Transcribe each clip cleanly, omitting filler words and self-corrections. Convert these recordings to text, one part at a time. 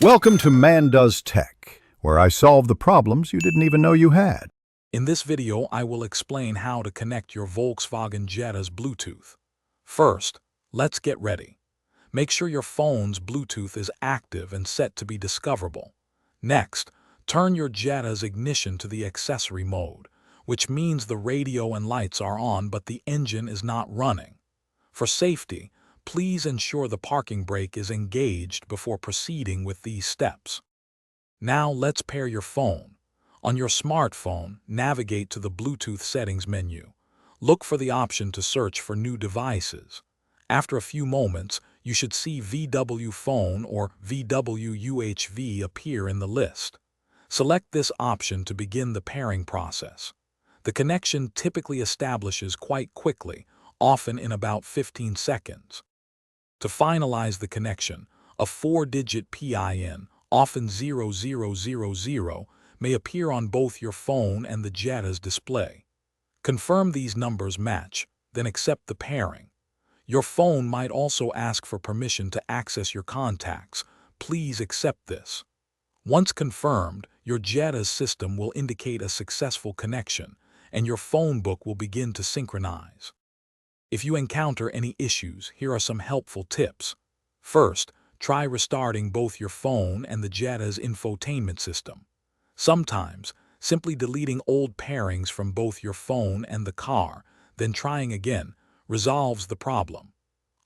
Welcome to Man Does Tech, where I solve the problems you didn't even know you had. In this video, I will explain how to connect your Volkswagen Jetta's Bluetooth. First, let's get ready. Make sure your phone's Bluetooth is active and set to be discoverable. Next, turn your Jetta's ignition to the accessory mode, which means the radio and lights are on but the engine is not running. For safety, please ensure the parking brake is engaged before proceeding with these steps. Now let's pair your phone. On your smartphone, navigate to the Bluetooth settings menu. Look for the option to search for new devices. After a few moments, you should see VW Phone or VW UHV appear in the list. Select this option to begin the pairing process. The connection typically establishes quite quickly, often in about 15 seconds. To finalize the connection, a 4-digit PIN, often 0000, may appear on both your phone and the Jetta's display. Confirm these numbers match, then accept the pairing. Your phone might also ask for permission to access your contacts. Please accept this. Once confirmed, your Jetta's system will indicate a successful connection, and your phone book will begin to synchronize. If you encounter any issues, here are some helpful tips. First, try restarting both your phone and the Jetta's infotainment system. Sometimes, simply deleting old pairings from both your phone and the car, then trying again, resolves the problem.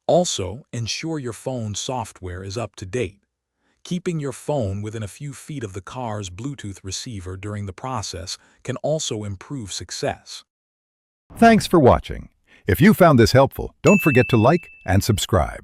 Also, ensure your phone's software is up to date. Keeping your phone within a few feet of the car's Bluetooth receiver during the process can also improve success. Thanks for watching. If you found this helpful, don't forget to like and subscribe.